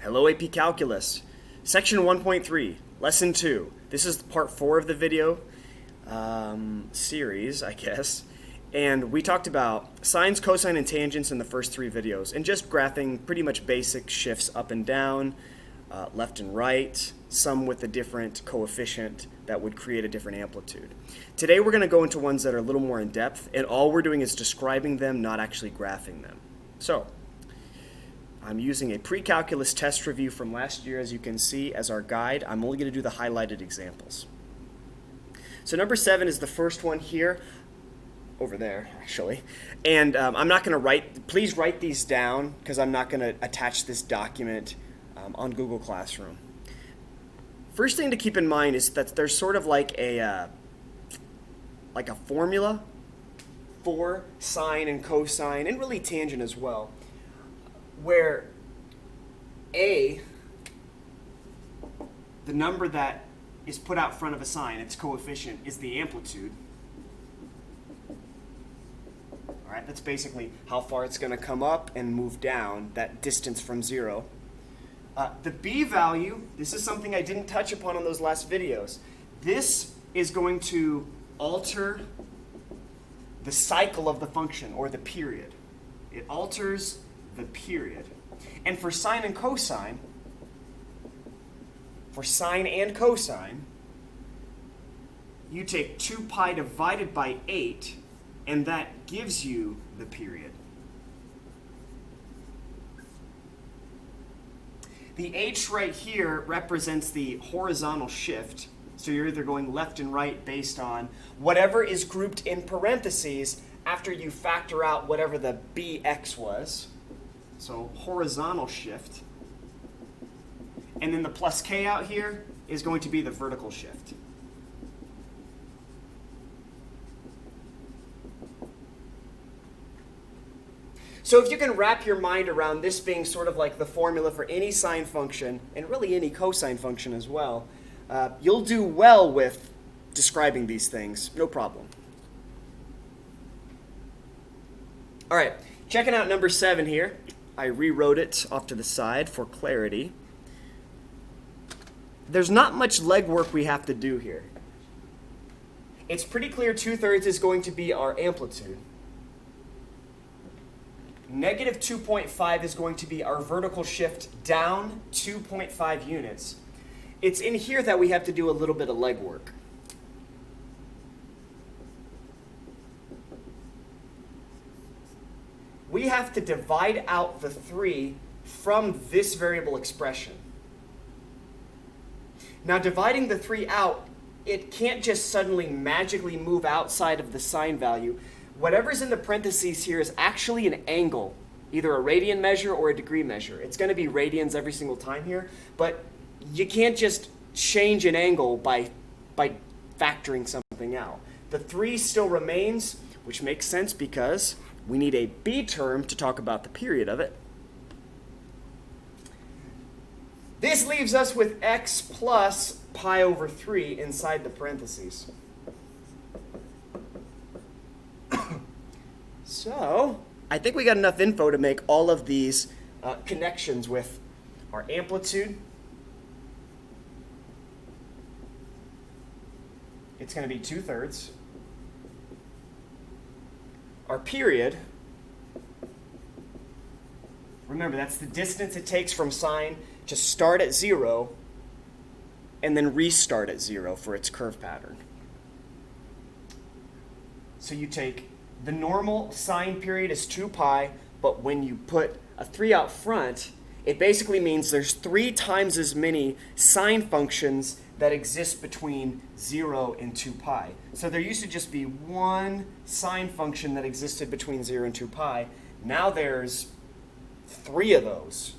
Hello AP Calculus, Section 1.3, Lesson 2. This is part 4 of the video series, I guess. And we talked about sines, cosine, and tangents in the first 3 videos, and just graphing pretty much basic shifts up and down, left and right, some with a different coefficient that would create a different amplitude. Today we're going to go into ones that are a little more in depth, and all we're doing is describing them, not actually graphing them. So, I'm using a pre-calculus test review from last year, as you can see, as our guide. I'm only going to do the highlighted examples. So number 7 is the first one here, over there, actually. And I'm not going to write, please write these down, because I'm not going to attach this document on Google Classroom. First thing to keep in mind is that there's sort of like a formula for sine and cosine, and really tangent as well, where A, the number that is put out front of a sine, its coefficient, is the amplitude. All right, that's basically how far it's going to come up and move down, that distance from 0. The B value, this is something I didn't touch upon on those last videos. This is going to alter the cycle of the function, or the period. It alters the period. And for sine and cosine, you take 2 pi divided by 8, and that gives you the period. The h right here represents the horizontal shift. So you're either going left and right based on whatever is grouped in parentheses after you factor out whatever the bx was. So horizontal shift. And then the plus k out here is going to be the vertical shift. So if you can wrap your mind around this being sort of like the formula for any sine function, and really any cosine function as well, you'll do well with describing these things, no problem. All right, checking out number 7 here. I rewrote it off to the side for clarity. There's not much legwork we have to do here. It's pretty clear 2/3 is going to be our amplitude. Negative 2.5 is going to be our vertical shift down 2.5 units. It's in here that we have to do a little bit of legwork. We have to divide out the 3 from this variable expression. Now, dividing the 3 out, it can't just suddenly magically move outside of the sine value. Whatever's in the parentheses here is actually an angle, either a radian measure or a degree measure. It's going to be radians every single time here, but you can't just change an angle by factoring something out. The 3 still remains, which makes sense because we need a b term to talk about the period of it. This leaves us with x plus pi over 3 inside the parentheses. So, I think we got enough info to make all of these connections with our amplitude. It's going to be 2/3. Our period, remember that's the distance it takes from sine to start at 0 and then restart at 0 for its curve pattern. So you take the normal sine period is 2 pi, but when you put a 3 out front, it basically means there's 3 times as many sine functions that exist between 0 and 2 pi. So there used to just be one sine function that existed between 0 and 2 pi. Now there's 3 of those.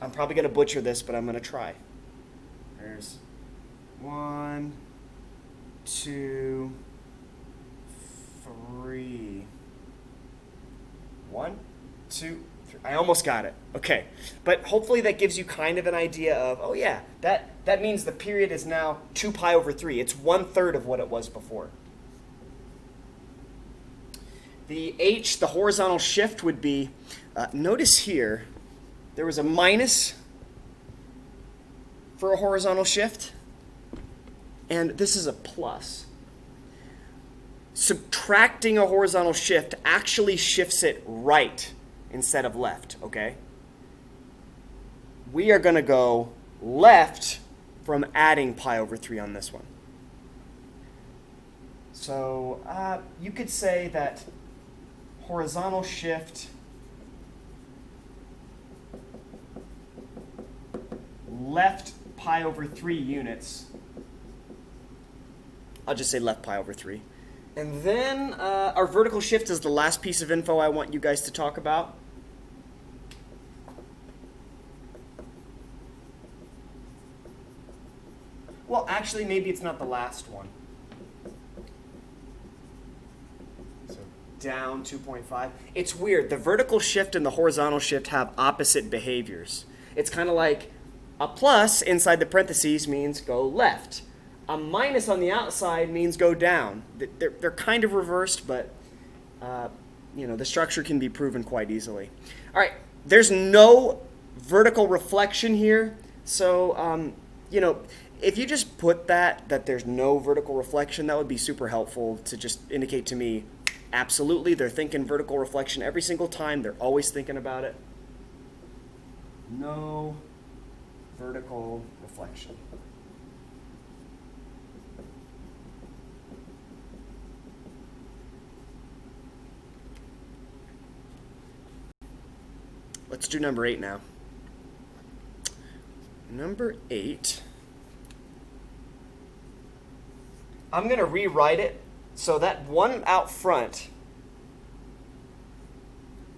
I'm probably going to butcher this, but I'm going to try. There's 1, 2, 3. 1, 2, 3. I almost got it. Okay. But hopefully that gives you kind of an idea of, oh yeah, that means the period is now 2 pi over 3. It's 1/3 of what it was before. The h, the horizontal shift, would be, notice here, there was a minus for a horizontal shift, and this is a plus. Subtracting a horizontal shift actually shifts it right instead of left, okay? We are going to go left from adding pi over 3 on this one. So you could say that horizontal shift left pi over 3 units. I'll just say left pi over 3. And then our vertical shift is the last piece of info I want you guys to talk about. Well, actually, maybe it's not the last one. So down 2.5. It's weird. The vertical shift and the horizontal shift have opposite behaviors. It's kind of like a plus inside the parentheses means go left. A minus on the outside means go down. They're kind of reversed, but the structure can be proven quite easily. All right, there's no vertical reflection here, so if you just put that there's no vertical reflection, that would be super helpful to just indicate to me, absolutely, they're thinking vertical reflection every single time. They're always thinking about it. No vertical reflection. Let's do number 8 now. Number 8. I'm going to rewrite it so that one out front,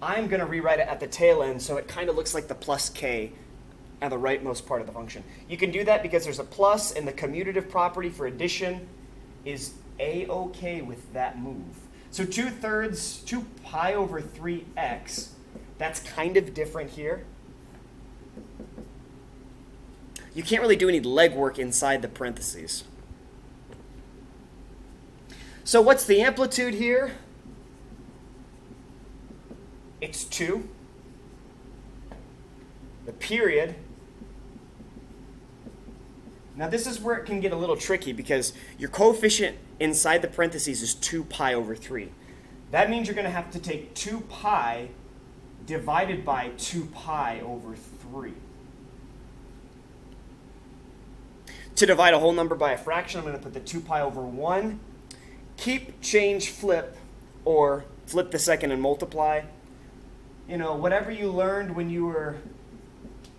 I'm going to rewrite it at the tail end so it kind of looks like the plus k at the rightmost part of the function. You can do that because there's a plus, and the commutative property for addition is a-okay with that move. So 2/3, 2 pi over 3x, that's kind of different here. You can't really do any legwork inside the parentheses. So what's the amplitude here? It's 2. The period. Now this is where it can get a little tricky because your coefficient inside the parentheses is 2 pi over 3. That means you're going to have to take 2 pi divided by 2 pi over 3. To divide a whole number by a fraction, I'm going to put the 2 pi over 1. Keep, change, flip, or flip the second and multiply. Whatever you learned when you were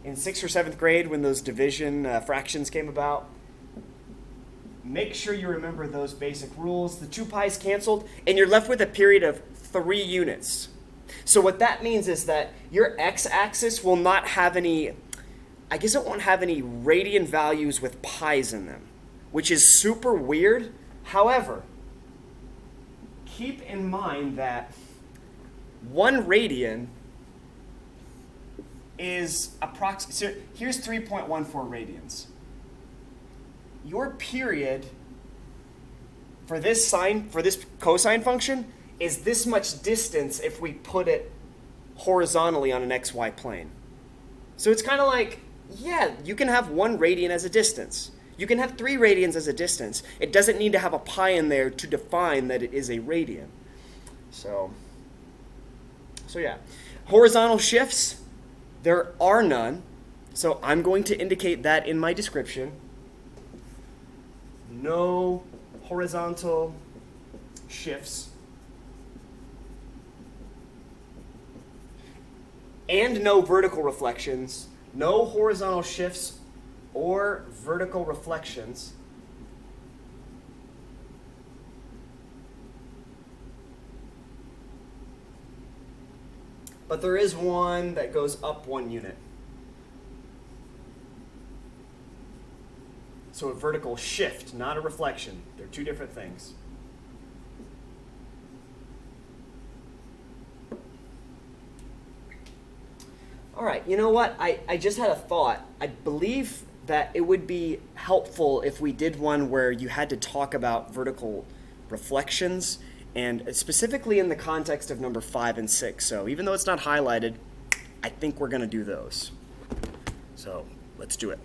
in 6th or 7th grade when those division fractions came about, make sure you remember those basic rules. The 2 pi's canceled, and you're left with a period of 3 units. So what that means is that your x-axis will not have any, I guess it won't have any radian values with pi's in them, which is super weird. However, keep in mind that 1 radian is approximately, so here's 3.14 radians. Your period for this cosine function is this much distance if we put it horizontally on an xy plane. So it's kind of like, yeah, you can have 1 radian as a distance. You can have 3 radians as a distance. It doesn't need to have a pi in there to define that it is a radian. So yeah. Horizontal shifts, there are none. So I'm going to indicate that in my description. No horizontal shifts. And no vertical reflections. No horizontal shifts or vertical reflections. But there is one that goes up 1 unit. So a vertical shift, not a reflection. They're 2 different things. All right, you know what? I just had a thought. I believe that it would be helpful if we did one where you had to talk about vertical reflections, and specifically in the context of number 5 and 6. So even though it's not highlighted, I think we're going to do those. So let's do it.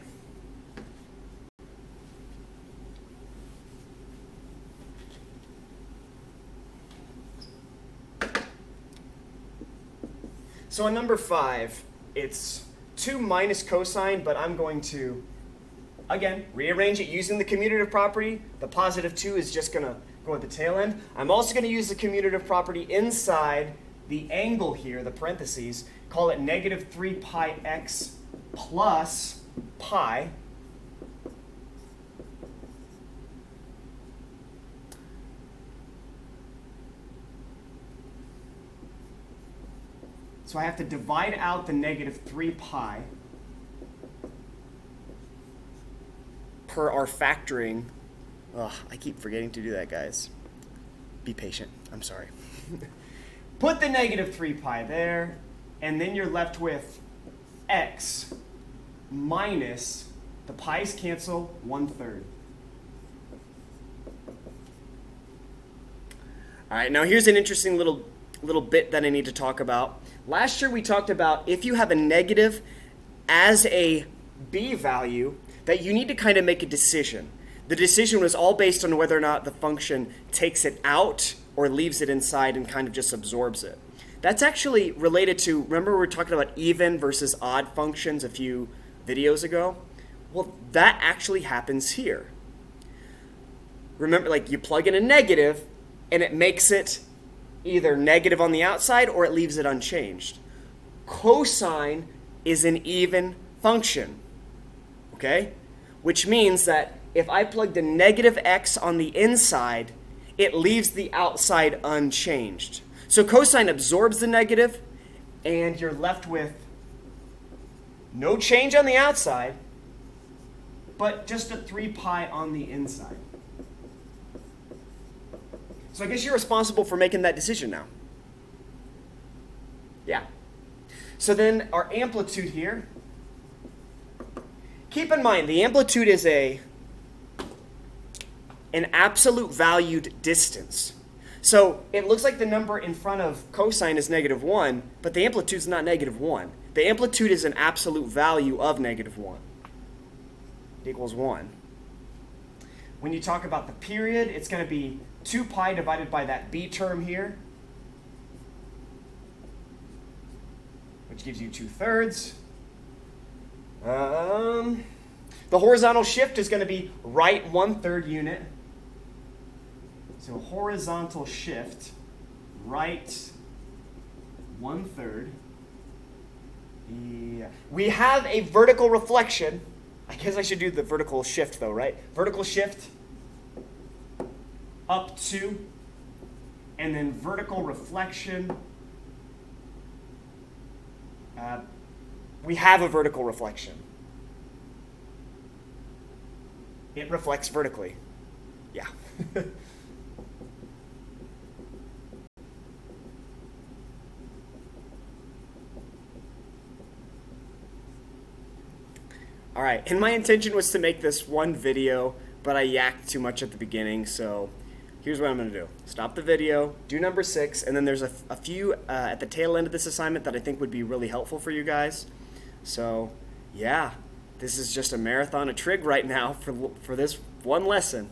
So on number 5, it's 2 minus cosine, but I'm going to, again, rearrange it using the commutative property. The positive 2 is just going to go at the tail end. I'm also going to use the commutative property inside the angle here, the parentheses, call it negative 3 pi x plus pi. So I have to divide out the negative 3 pi per our factoring. Ugh, I keep forgetting to do that, guys. Be patient. I'm sorry. Put the negative 3 pi there, and then you're left with x minus, the pi's cancel, 1/3. All right, now here's an interesting little bit that I need to talk about. Last year we talked about if you have a negative as a b value, that you need to kind of make a decision. The decision was all based on whether or not the function takes it out or leaves it inside and kind of just absorbs it. That's actually related to, remember we were talking about even versus odd functions a few videos ago? Well, that actually happens here. Remember, like you plug in a negative and it makes it either negative on the outside or it leaves it unchanged. Cosine is an even function, okay? Which means that if I plug the negative x on the inside, it leaves the outside unchanged. So cosine absorbs the negative, and you're left with no change on the outside, but just a 3 pi on the inside. So I guess you're responsible for making that decision now. Yeah. So then our amplitude here, keep in mind the amplitude is an absolute valued distance. So it looks like the number in front of cosine is -1, but the amplitude is not -1. The amplitude is an absolute value of -1. It equals 1. When you talk about the period, it's going to be 2 pi divided by that b term here, which gives you 2/3. The horizontal shift is going to be right 1/3 unit. So horizontal shift, right 1/3. Yeah. We have a vertical reflection. I guess I should do the vertical shift though, right? Vertical shift up 2, and then vertical reflection. We have a vertical reflection. It reflects vertically. Yeah. All right, and my intention was to make this one video, but I yacked too much at the beginning, so here's what I'm going to do. Stop the video, do number 6, and then there's a few at the tail end of this assignment that I think would be really helpful for you guys. So, yeah, this is just a marathon of trig right now for this one lesson.